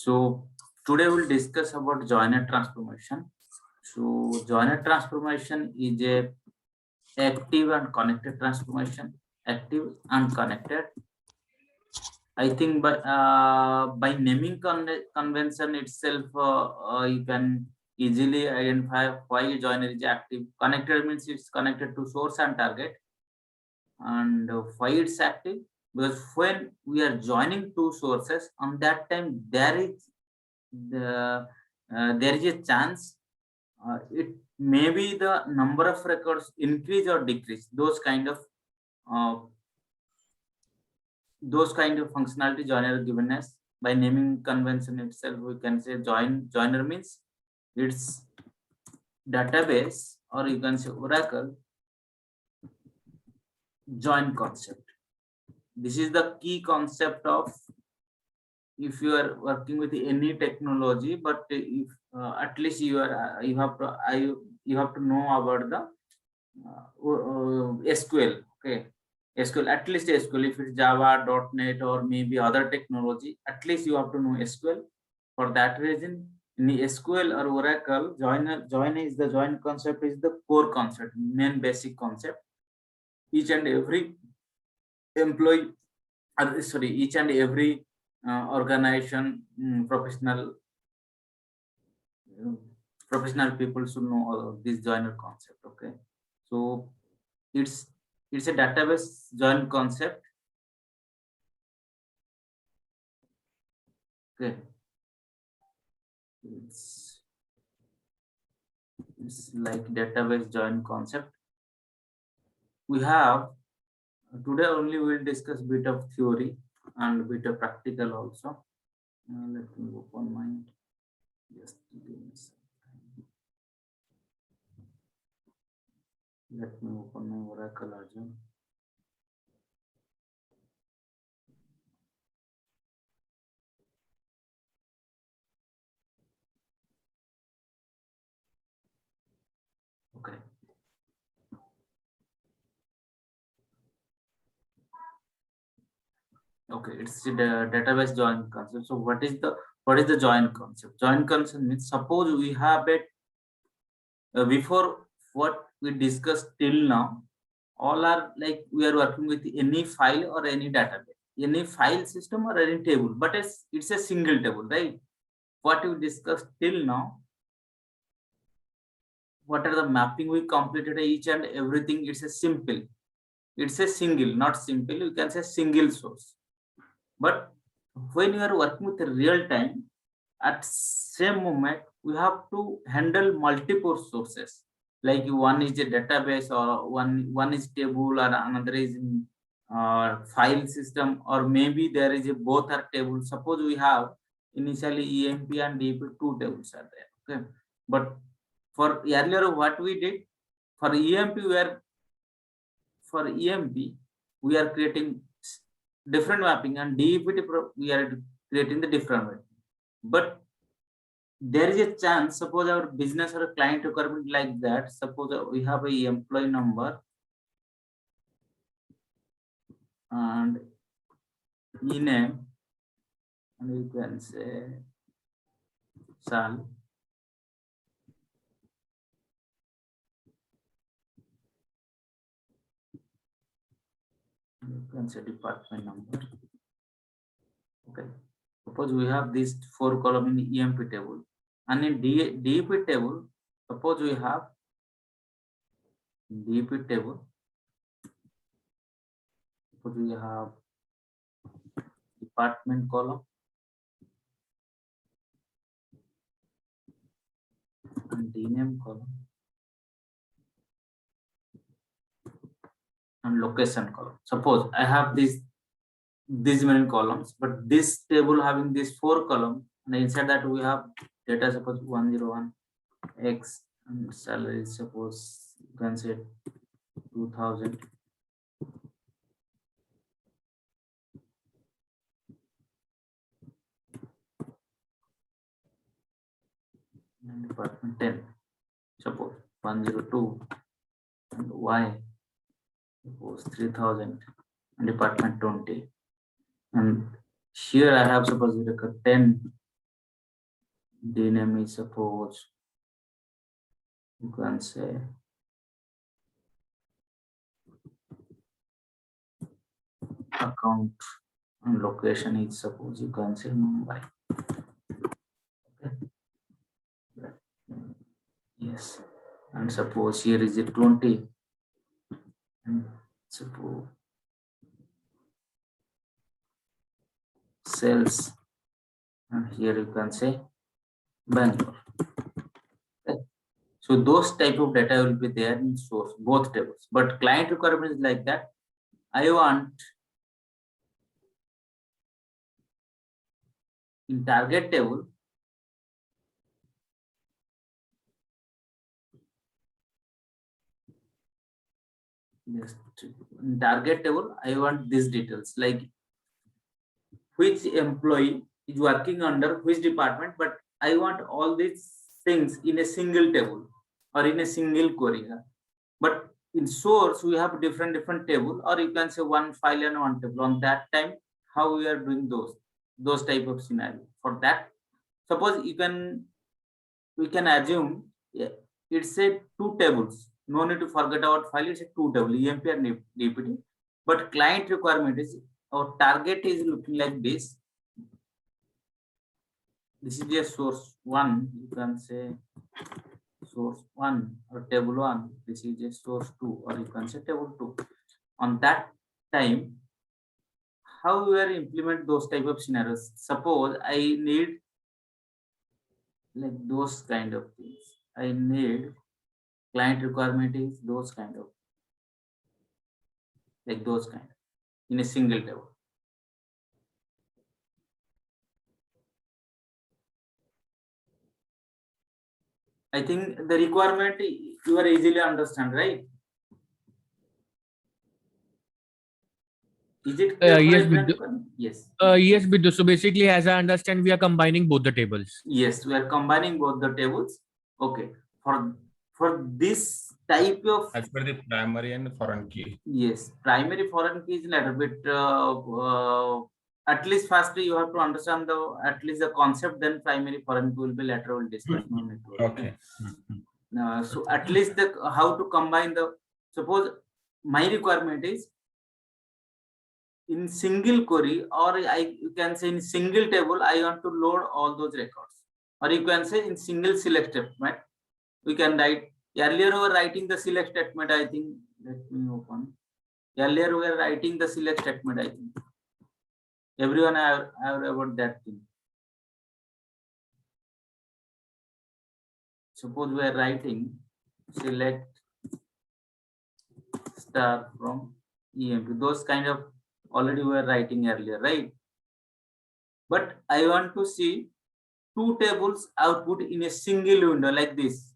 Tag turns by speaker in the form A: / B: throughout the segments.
A: So today we'll discuss about joiner transformation. So joiner transformation is a active and connected transformation. Active and connected. I think by naming convention itself, you can easily identify why a joiner is active. Connected means it's connected to source and target, and why it's active, because when we are joining two sources, on that time there is a chance it maybe the number of records increase or decrease. Uh, those kind of functionality joiner given us by naming convention itself. We can say joiner means it's database, or you can say Oracle join concept. This is the key concept of if you are working with any technology, but if at least you have to know about the SQL. Okay, SQL, at least SQL. If it's Java, .NET, or maybe other technology, at least you have to know SQL. For that reason, in the SQL or Oracle, join concept is the core concept, main basic concept. Each and every employee, each and every organization, professional people should know this joiner concept. Okay, so it's a database join concept. Okay, it's like database join concept. We have today only we'll discuss bit of theory and bit of practical also. Let me open my just give me some time. Let me open my Oracle Azure. Okay. Okay, it's the database join concept. So what is the join concept? Join concept means suppose we have it before what we discussed till now, all are like we are working with any file or any database, any file system or any table, but it's a single table, right? What we discussed till now, what are the mapping we completed, each and everything, it's a single, not simple, you can say single source. But when you are working with a real time, at same moment we have to handle multiple sources, like one is a database, or one is table, or another is file system, or maybe there is a both are table. Suppose we have initially EMP and DP, two tables are there. Okay, but for earlier what we did, for EMP we are creating different mapping, and DEPT we are creating the different mapping. But there is a chance, suppose our business or a client requirement like that, suppose we have a employee number and ename, and you can say Sal. You can say department number. Okay, suppose we have these 4 column in EMP table, and in DEP table, suppose we have DEP table, suppose we have department column and DNAME column and location column. Suppose I have these many columns, but this table having these 4 columns, and inside that we have data, suppose 101 X, and salary, suppose you can say 2000. And department 10, suppose 102, and Y, suppose 3000, and department 20. And here I have suppose record 10 the name is suppose you can say account and location is suppose you can say Mumbai. Okay. Yes, and suppose here is a 20 and suppose sales and here you can say Bangalore. Okay. So those type of data will be there in source, both tables. But client requirement is like that. I want in target table, yes, in target table, I want these details like which employee is working under which department, but I want all these things in a single table or in a single query. But in source, we have different table, or you can say one file and one table. On that time, how we are doing those type of scenario. For that, suppose we can assume, yeah, it's a two tables. No need to forget about file. It's a two table, EMP and DPT. But client requirement is our target is looking like this. This is a source one. You can say source one or table one. This is a source two, or you can say table two. On that time, how we are implement those type of scenarios? Suppose I need like those kind of things. I need client requirement is those kind of like those kind in a single table. I think the requirement you are easily understand, right? Is it clear?
B: Yes,
A: Yes.
B: Yes, Biddu. So basically, as I understand, we are combining both the tables.
A: Yes, we are combining both the tables. Okay. For this type of
C: as per the primary and foreign key.
A: Yes, primary foreign key is a little bit at least firstly you have to understand the at least the concept, then primary foreign key will be later will discuss. No need to.
C: Okay.
A: So at least the how to combine the suppose my requirement is in single query, or you can say in single table I want to load all those records, or you can say in single select statement we can write. Earlier we were writing the select statement, I think. Let me open. Earlier we were writing the select statement, I think. Everyone have about that thing. Suppose we are writing select star from EMP. Those kind of already we were writing earlier, right? But I want to see two tables output in a single window like this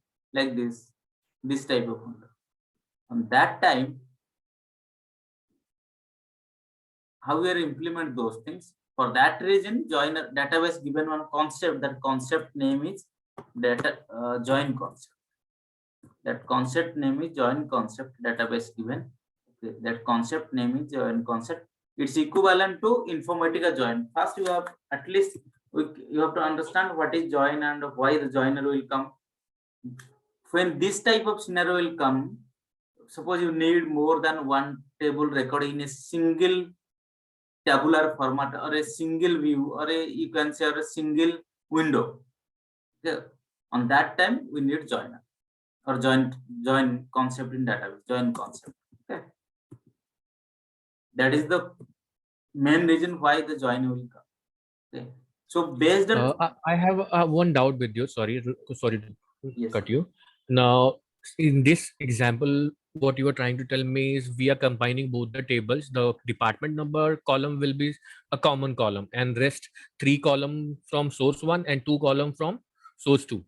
A: type of window. On that time, how we are implement those things? For that reason, joiner database given one concept. That concept name is join concept. That concept name is join concept. Database given. Okay, that concept name is join concept. It's equivalent to Informatica join. First, you have at least you have to understand what is join and why the joiner will come. When this type of scenario will come, suppose you need more than one table record in a single tabular format or a single view, or you can say a single window. Okay. On that time we need joiner or join concept in database, join concept. Okay. That is the main reason why the join will come. Okay. So based on
B: I have one doubt with you. Sorry to
A: yes.
B: cut you. Now, in this example, what you are trying to tell me is we are combining both the tables. The department number column will be a common column, and rest 3 column from source 1 and 2 column from source 2.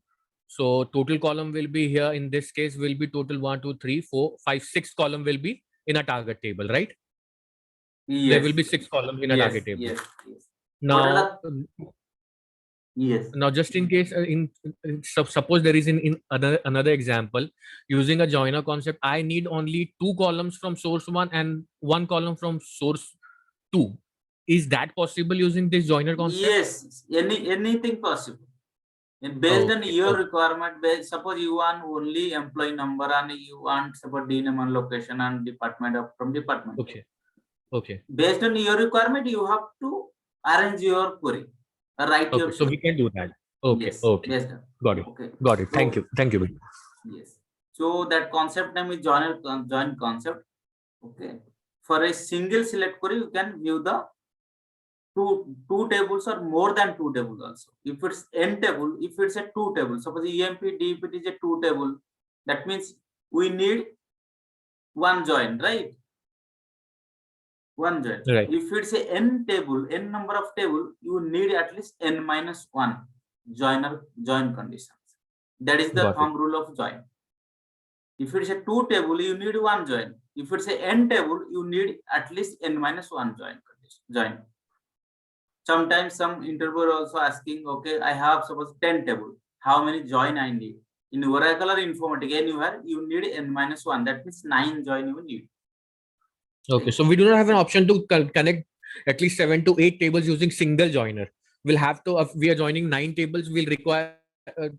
B: So total column will be here in this case will be total 1, 2, 3, 4, 5, 6 column will be in a target table, right?
A: Yes.
B: There will be 6 columns in a target table.
A: Yes.
B: Now,
A: yes.
B: Now, just in case, suppose there is in another example using a joiner concept, I need only 2 columns from source 1 and 1 column from source 2. Is that possible using this joiner concept?
A: Yes, anything possible. And based on
B: Okay,
A: your
B: okay.
A: requirement, suppose you want only employee number and you want suppose DNAM and location and department from department.
B: Okay. Okay.
A: Based on your requirement, you have to arrange your query, write your
B: Okay. So we
A: query.
B: can do that. Okay.
A: Yes,
B: Okay.
A: based on.
B: Got it.
A: Okay.
B: Got it. Thank
A: So,
B: you. Thank you.
A: yes. So that concept name is join concept. Okay. For a single select query, you can view the two tables or more than two tables also. If it's n table, if it's a two table, suppose EMP DEPT is a two table, that means we need one join, right? One join.
B: Right.
A: If it's a n table, n number of table, you need at least n minus one join conditions. That is the
B: Got it.
A: thumb rule of join. If it's a two table, you need one join. If it's a n table, you need at least n minus one join. Sometimes some interviewer also asking, okay, I have suppose 10 table. How many join I need? In Oracle or Informatica, anywhere you need n minus one. That means 9 join you need.
B: Okay. So we do not have an option to connect at least 7 to 8 tables using single joiner. We'll have to, if we are joining 9 tables, we'll require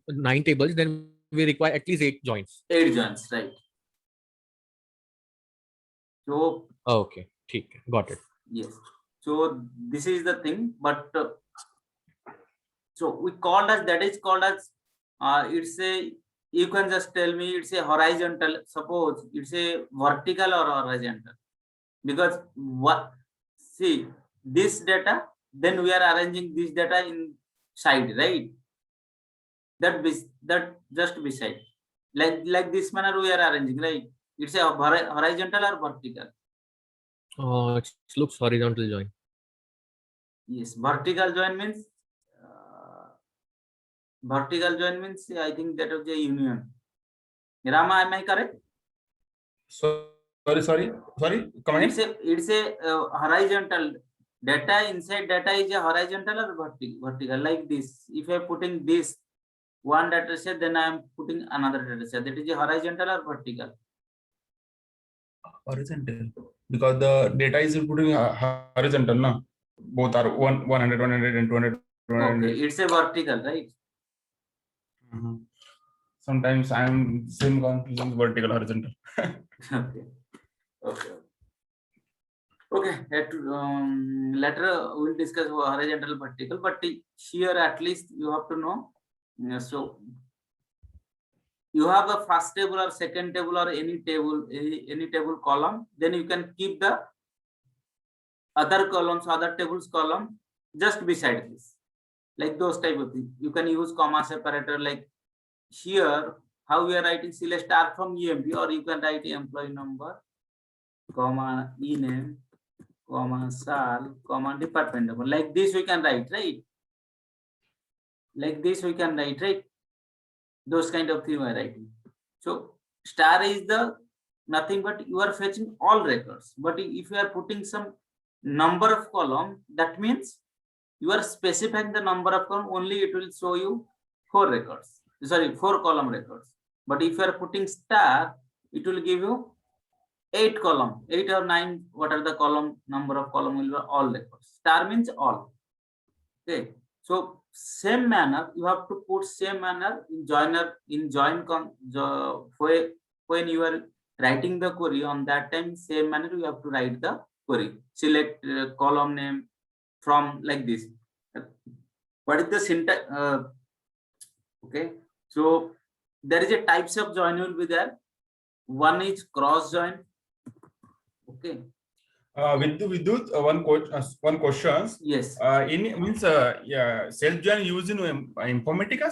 B: 9 tables, then we require at least 8 joins.
A: 8 joins, right? So,
B: Okay. ठीक है. Got it.
A: yes. So this is the thing, but so we called as that is called as it's a, you can just tell me it's a horizontal, suppose it's a vertical or horizontal, because what, see this data, then we are arranging this data in side, right? That just beside, like this manner we are arranging, right? It's a horizontal or vertical.
B: It looks horizontal join.
A: Yes, vertical join means I think that is a union. Rama, am I correct?
C: Sorry. Come again.
A: It's a horizontal data. Inside data is a horizontal or vertical, like this. If I am putting this one data set, then I am putting another data set. That is a horizontal or vertical.
C: Horizontal, because the data is putting horizontal, na? Both are 100, 100 and 200.
A: Okay, it's a vertical, right?
C: Sometimes I am same confusing vertical, horizontal.
A: Okay. Later we'll discuss horizontal, vertical, but here at least you have to know. So you have a first table or second table or any table column, then you can keep the other columns, other tables column just beside this, like those type of things. You can use comma separator, like here how we are writing select star from EMP, or you can write employee number, comma ename, comma sal, comma department number. Like this we can write, right? Like this we can write, right? Those kind of thing we are writing. So star is the nothing but you are fetching all records. But if you are putting some number of column, that means you are specifying the number of column, only it will show you 4 records. Sorry, 4 column records. But if you are putting star, it will give you 8 column, 8 or 9, what are the column, number of column will be all records. Star means all. Okay. So same manner, you have to put same manner in joiner, in when you are writing the query, on that time same manner you have to write the query. Select column name from, like this. What is the syntax? Okay. So there is a types of join will be there. One is cross join. Okay.
C: With one question.
A: Yes.
C: Yeah, self join used in Informatica,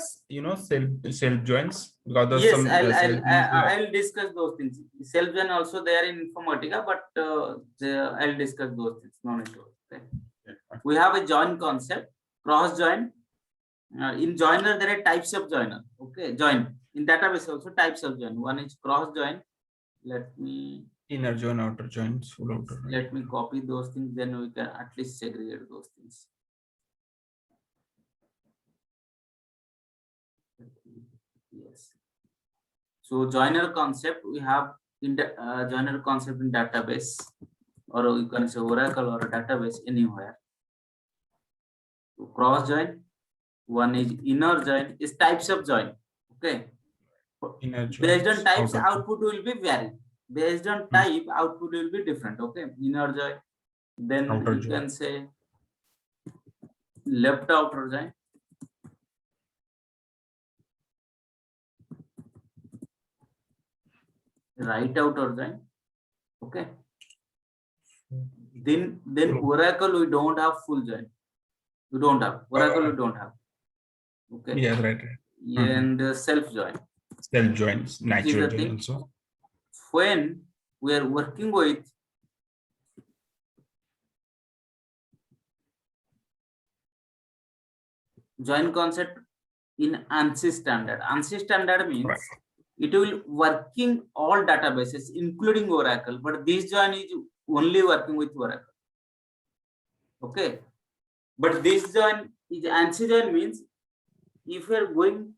C: self joins, because
A: Yes,
C: some
A: I'll discuss those things. Self join also there in Informatica, but I'll discuss those things. No need to. Okay. We have a join concept, cross join. In joiner there are types of joiner. Okay, join. In database also types of join. One is cross join. Let me
C: inner join, outer join, full outer.
A: Let me copy those things, then we can at least segregate those things. Yes. So joiner concept we have in the joiner concept in database, or you can say Oracle or a database anywhere. So cross join, one is inner join, is types of join. Okay.
C: Inner
A: Based on
C: joins,
A: types,
C: outer.
A: output will be varied. Based on type, output will be different. Okay. Inner join. Then
C: Outer
A: you
C: join.
A: can say left outer join. Right outer join. Okay. Then Oracle we don't have full join. We don't have Oracle. We don't have. Okay.
C: Yes, right.
A: And self join.
C: Self joins, natural
A: the
C: join
A: thing.
C: also.
A: When we are working with join concept in ANSI standard. ANSI standard means
C: Right.
A: it will working all databases, including Oracle, but this join is only working with Oracle. Okay. But this join is ANSI join means if you are going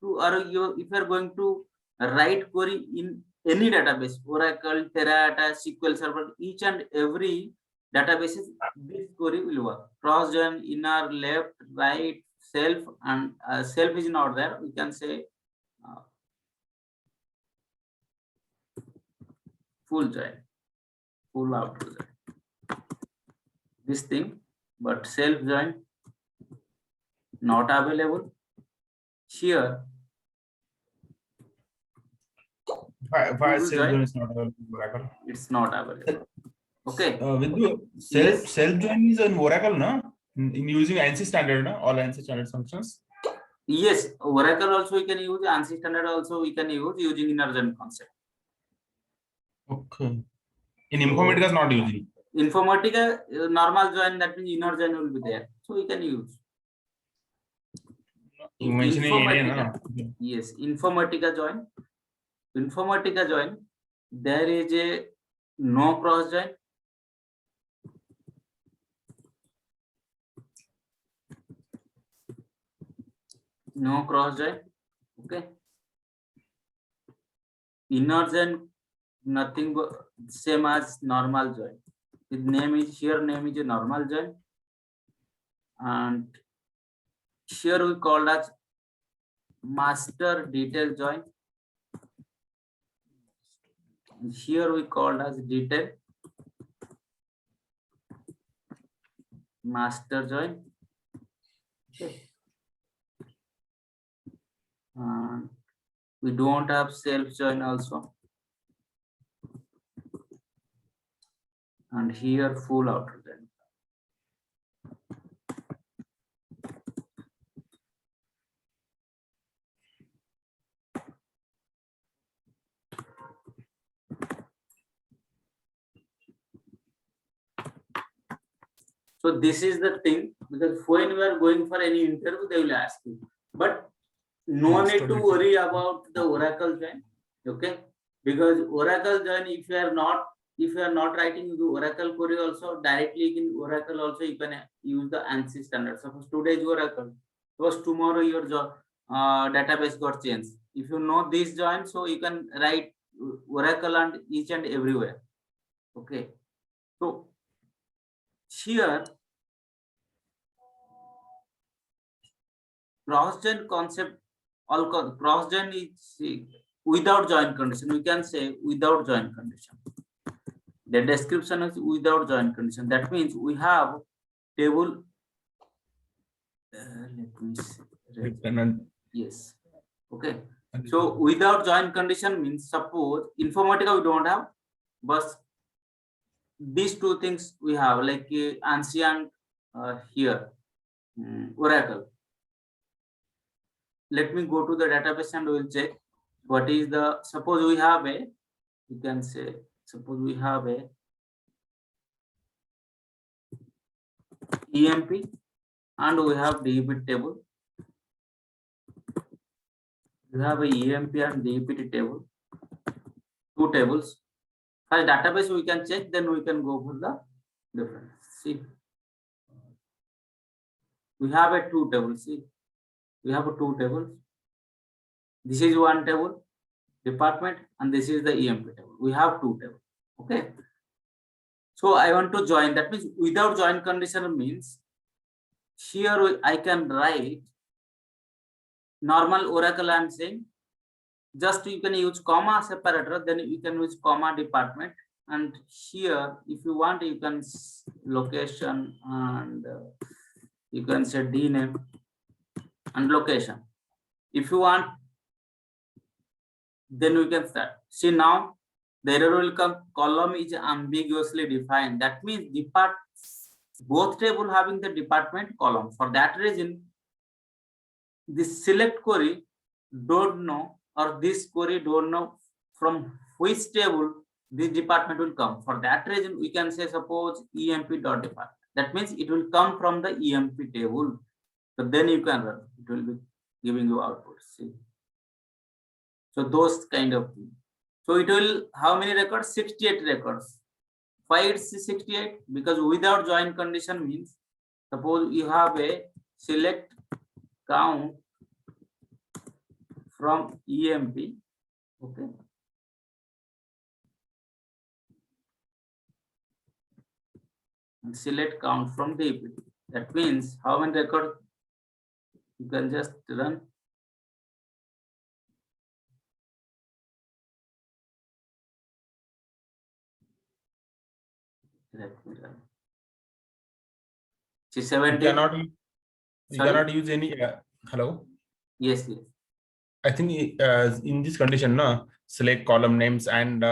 A: to, or if you are going to write query in any database, Oracle, Teradata, SQL Server, each and every databases, this query will work. Cross join, inner, left, right, self, and self is not there. We can say full join, full outer join. This thing, but self join not available here.
C: Why
A: Full
C: self
A: join,
C: join is not available in Oracle?
A: it's not available. Okay.
C: With you,
A: Yes.
C: self join is in Oracle, no? In using ANSI standard, no? All ANSI standard functions.
A: Yes, Oracle also we can use, ANSI standard also we can use using inner join concept.
C: Okay. In Informatica is not using.
A: Informatica, normal join, that means inner join will be there. So we can use.
C: You mentioning any,
A: Informatica.
C: no?
A: Yes, Informatica join. Informatica join, there is a no cross join. No cross join. Okay. Inner join, nothing but same as normal join. His name is here, name is a normal join. And here we called as master detail join. And here we called as detail master join. Okay. And we don't have self join also. And here full outer join. So this is the thing, because when you are going for any interview, they will ask you. But no need to worry about the Oracle join. Okay, because Oracle join, if you are not writing the Oracle query also directly in Oracle also, you can use the ANSI standard. Suppose today is Oracle, suppose tomorrow your database got changed. If you know this join, so you can write Oracle and each and everywhere. Okay, so here cross join concept, all cross join is without join condition. We can say without join condition. The description is without join condition. That means we have table. Let me see. Yes. Okay. So without join condition means, suppose Informatica we don't have, but these two things we have, like ANSI and here Oracle. Let me go to the database and we'll check what is the, suppose we have a, you can say, suppose we have a EMP and we have DBT table. We have a EMP and DBT table, two tables. First database we can check, then we can go for the difference. See, we have a two tables. See, we have a two tables. This is one table, department, and this is the EMP table. We have two tables. Okay. So I want to join. That means without join condition means here I can write normal Oracle I'm saying, just you can use comma separator, then you can use comma department, and here if you want you can location and you can say D name and location. If you want, then we can start. See now the error will come, column is ambiguously defined. That means both table having the department column. For that reason, this select query don't know, or this query don't know from which table this department will come. For that reason, we can say suppose emp.department. That means it will come from the emp table. So then you can run. It will be giving you output. See. So those kind of things. So it will, how many records? 68 records. Why it's 68? Because without join condition means, suppose you have a select count from EMP, okay. And select count from DP. That means how many records? You can just run. Let me run. See, 70.
C: You cannot use any. Hello.
A: Yes, yes.
C: I think in this condition, no, select column names and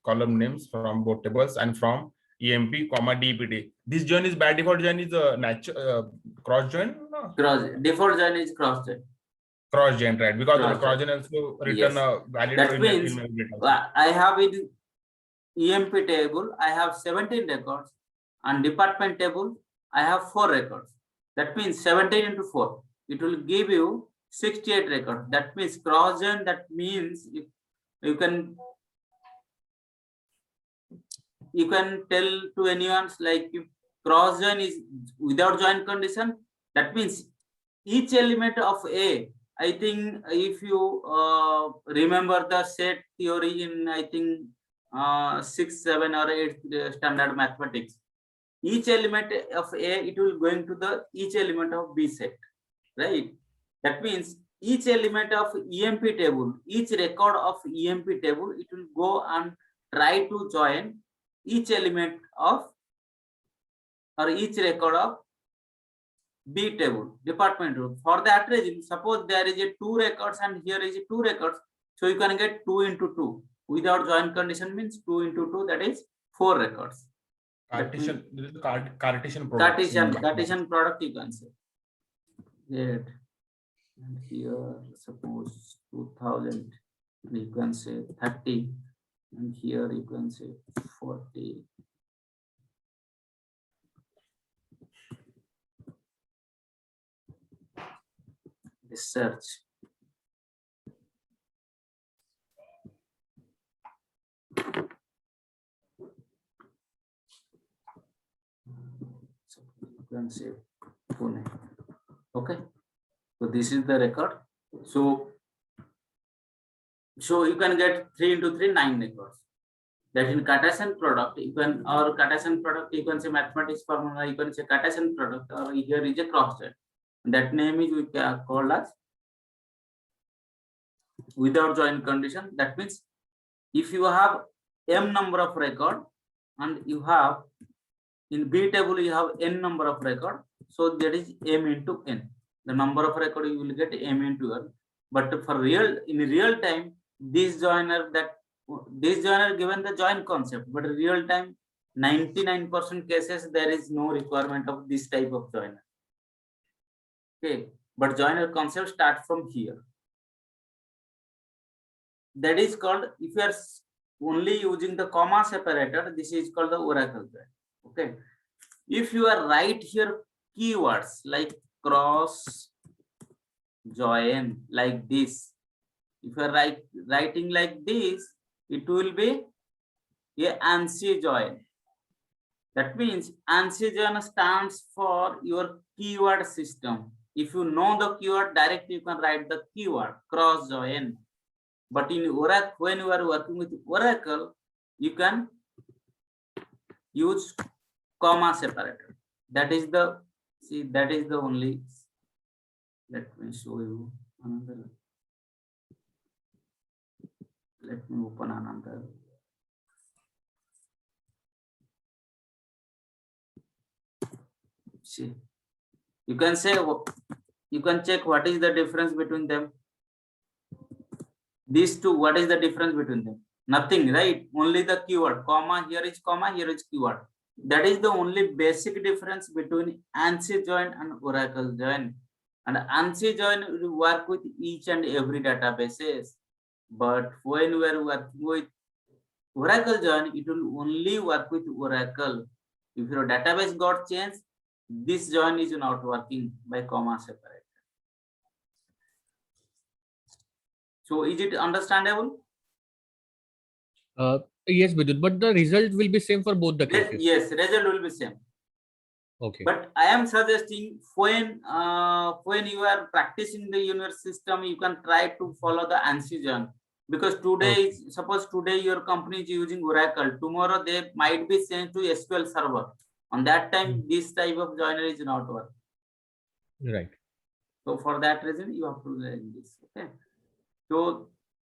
C: column names from both tables and from EMP, comma DPT. This join is by default join is a natural cross join. No?
A: Default join is cross join.
C: Cross join, right? Because the cross join also return a valid.
A: That means I have in EMP table, I have 17 records, and department table, I have 4 records. That means 17 into 4. It will give you 68 records. That means cross join. That means you can tell to anyone like if cross join is without join condition. That means each element of A. I think if you remember the set theory in I think 6, 7 or 8 standard mathematics, each element of A it will going to the each element of B set, right? That means each element of EMP table, each record of EMP table, it will go and try to join each element of or each record of B table, department table. For that reason, suppose there is a 2 records and here is a 2 records, so you can get 2 into 2. Without join condition means 2 into 2, that is 4 records.
C: Cartesian, this is the Cartesian product.
A: Cartesian product you can say. Good. And here suppose 2000, you can say 30, and here you can say 40. Search. So you can say Pune. Okay. So this is the record. So you can get 3 into 3, 9 records. That in Cartesian product, you can, or Cartesian product, you can say mathematics formula, you can say Cartesian product, or here is a cross check. That name is we called as without join condition. That means if you have m number of record and you have in B table you have n number of record, so that is m into n. The number of record you will get m into n. But for in real time, this joiner given the join concept, but in real time 99% cases there is no requirement of this type of joiner. Okay, but joiner concept starts from here. That is called, if you are only using the comma separator, this is called the Oracle join. Okay, if you are write here keywords like cross join like this, if you are writing like this, it will be a ANSI join. That means ANSI join stands for your keyword system. If you know the keyword, directly you can write the keyword cross join. But in Oracle, when you are working with Oracle, you can use comma separator. That is the only. Let me show you. another. Let me open another. See, you can say, you can check what is the difference between them. These two, what is the difference between them? Nothing, right? Only the keyword, comma, here is keyword. That is the only basic difference between ANSI join and Oracle join. And ANSI join will work with each and every databases. But when we are working with Oracle join, it will only work with Oracle. If your database got changed, this join is not working by comma separate. So is it understandable?
B: Yes, Vidut, but the result will be same for both the cases.
A: Yes, result will be same.
B: Okay.
A: But I am suggesting when you are practicing the universe system, you can try to follow the ANSI join. Because today, suppose today your company is using Oracle, tomorrow they might be sent to SQL Server. On that time, this type of joiner is not working.
B: Right.
A: So for that reason, you have to learn this. Okay. So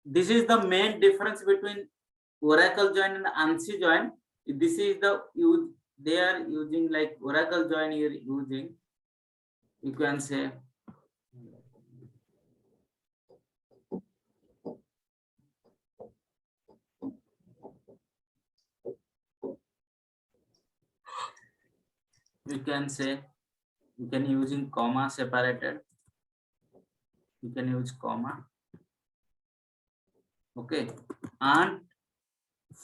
A: this is the main difference between Oracle join and ANSI join. This is the use they are using, like Oracle join here using. You can say you can using comma separated. You can use comma. Okay, and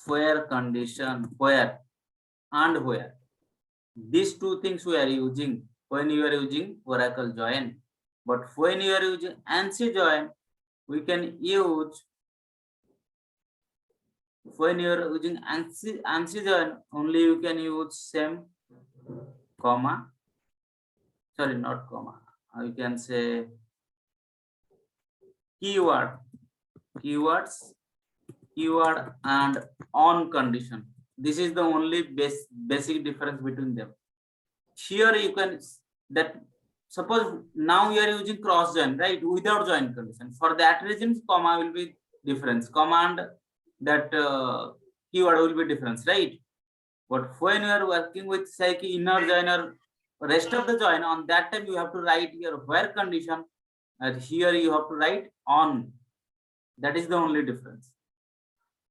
A: where condition, where and where. These two things we are using when you are using Oracle join. But when you are using ANSI join, we can use, when you are using ANSI join, only you can use same comma, sorry, not comma, you can say keyword and on condition. This is the only basic difference between them. Here you can, that suppose now you are using cross join, right, without join condition. For that reason, comma will be difference, comma and that keyword will be difference, right? But when you are working with say inner join or rest of the join, on that time you have to write here where condition, and here you have to write on. That is the only difference.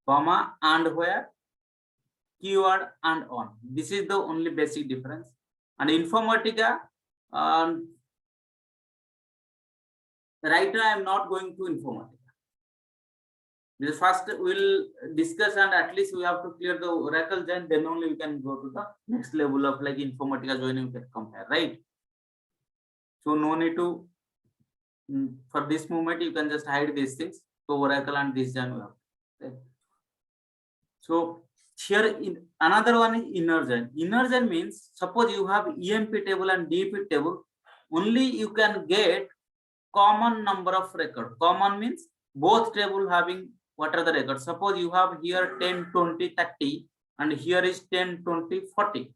A: Comma and where, keyword and on. This is the only basic difference. And Informatica, right now I am not going to Informatica. Because first we'll discuss, and at least we have to clear the Oracle join, then only we can go to the next level of like Informatica joining, we can compare, right? So no need to, for this moment, you can just hide these things. So Oracle and this join we have. Okay. So here in another one is inner join. Inner join means suppose you have EMP table and DP table, only you can get common number of record. Common means both table having what are the records. Suppose you have here 10, 20, 30 and here is 10, 20, 40.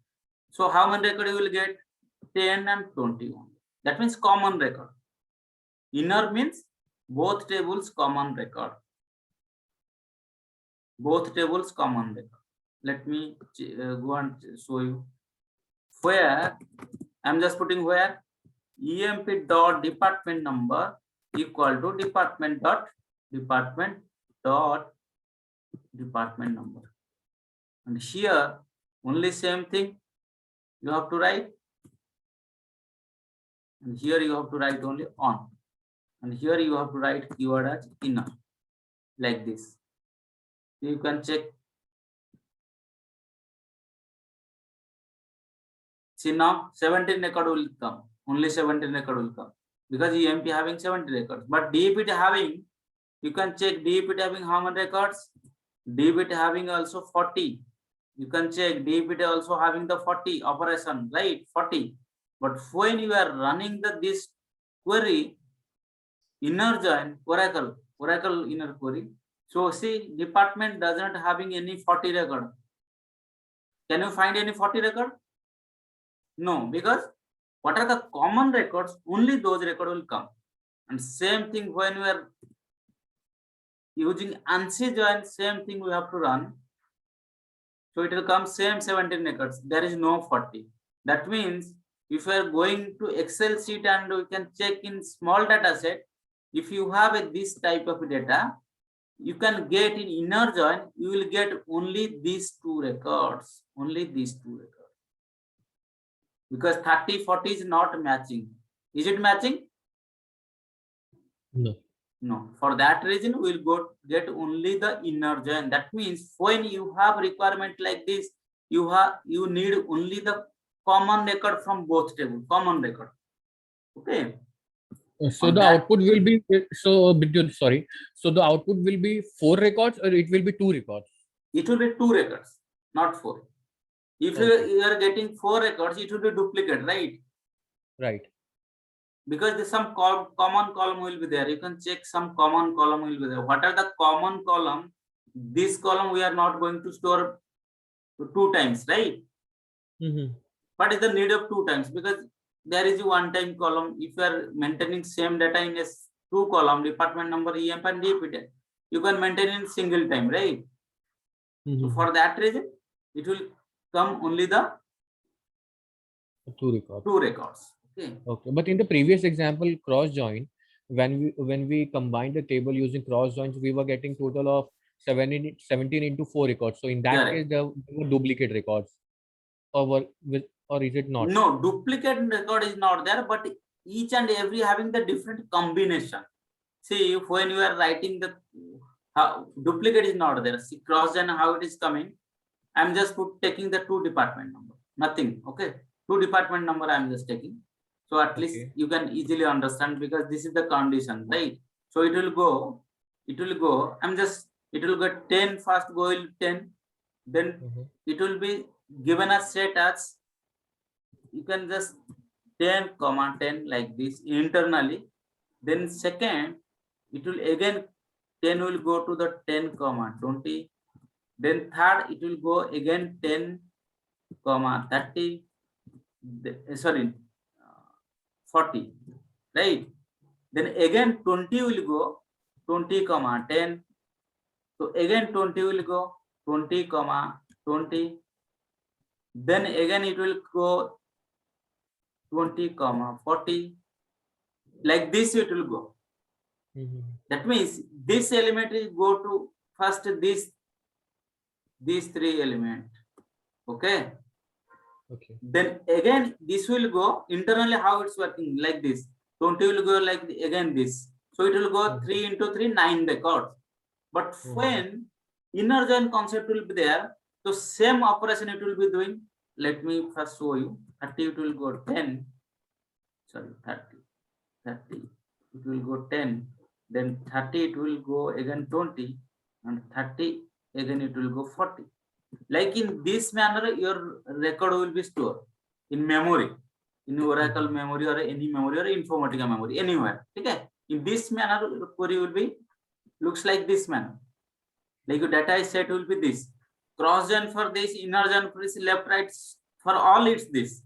A: So how many record you will get? 10 and 21. That means common record. Inner means both tables common record. Both tables common record. Let me go and show you. Where I'm just putting where EMP dot department number equal to department dot department number. And here only same thing you have to write. And here you have to write only on. And here you have to write keyword as inner, like this. You can check. See now 17 record will come. Only 17 record will come because EMP having 70 records. But DPT having, you can check DPT having how many records? DPT having also 40. You can check DPT also having the 40 operation, right? 40. But when you are running this query, inner join, Oracle inner query. So see, department doesn't having any 40 record. Can you find any 40 record? No, because what are the common records? Only those records will come. And same thing when we are using ANSI join, same thing we have to run. So it will come same 17 records. There is no 40. That means if you are going to Excel sheet and we can check in small data set, if you have this type of data, you can get in inner join, you will get only these two records, because 30, 40 is not matching. Is it matching?
B: No.
A: No. For that reason, we will get only the inner join. That means when you have requirement like this, you need only the common record from both tables, common record. Okay.
B: So
A: On
B: the
A: that-
B: output will be sorry. So the output will be 4 records or it will be 2 records?
A: It will be 2 records, not 4. If
B: Okay.
A: you are getting 4 records, it will be duplicate, right?
B: Right.
A: Because there's some common column will be there. You can check some common column will be there. What are the common column? This column we are not going to store 2 times, right? What is the need of 2 times? Because there is a one-time column. If you are maintaining same data in a 2 column, department number, EMP and DPT, you can maintain in single time, right? So for that reason, it will come only the
B: 2 records.
A: 2 records. Okay.
B: Okay. But in the previous example, cross join, when we combined the table using cross joins, we were getting total of 17 into 4 records. So in that
A: Correct.
B: case, there were duplicate records, or is it not?
A: No, duplicate record is not there, but each and every having the different combination. See, when you are writing the duplicate is not there. See, cross and how it is coming. I'm just taking the 2 department number. Nothing. Okay. 2 department number I'm just taking. So at least you can easily understand, because this is the condition, right? So it will go. It will get 10 first, go 10. Then it will be given a set as, you can just 10, 10 like this internally. Then second, it will again 10 will go to the 10, 20. Then third, it will go again 10, 30. Sorry, 40, right? Then again 20 will go 20, 10. So again 20 will go 20, 20. Then again it will go 20, 40. Like this it will go. That means this element will go to first these 3 elements. Okay.
B: Okay.
A: Then again this will go internally, how it's working like this. 20 will go like again this. So it will go 3 into 3, 9 records. But when inner join concept will be there, so same operation it will be doing. Let me first show you. 30 it will go 10. Sorry, 30. It will go 10. Then 30 it will go again 20, and 30 again it will go 40. Like in this manner, your record will be stored in memory, in Oracle memory or any memory or Informatica memory, anywhere. Okay. In this manner, your query will be looks like this manner. Like your data set will be this. Cross join for this, inner join for this, left, right, for all it's this.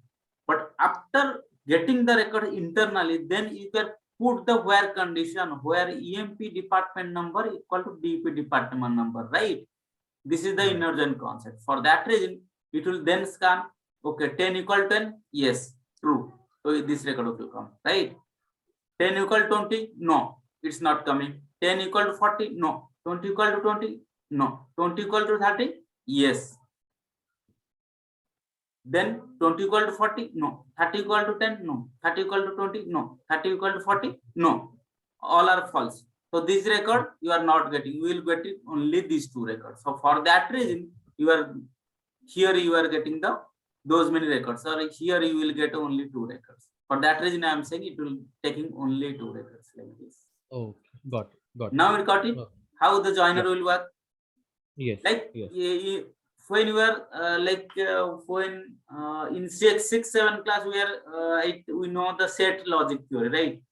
A: But after getting the record internally, then you can put the where condition, where EMP department number equal to DP department number, right? This is the inner join concept. For that reason, it will then scan, okay, 10 equal 10, yes, true. So this record will come, right? 10 equal 20, no, it's not coming. 10 equal to 40, no. 20 equal to 20, no. 20 equal to 30, yes. Then 20 equal to 40, no. 30 equal to 10, no. 30 equal to 20, no. 30 equal to 40, no. All are false. So this record you are not getting. You will get it only these 2 records. So for that reason, you are getting those many records. Or here you will get only 2 records. For that reason, I am saying it will taking only 2 records like this.
B: Okay, got it.
A: Now we got it. How the joiner will work?
B: Yes.
A: Like
B: yes.
A: when you are when in 6, 7 class we know the set logic theory, right?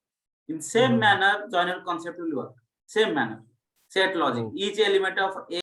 A: In same manner, joiner concept will work. Same manner, set logic. Each element of A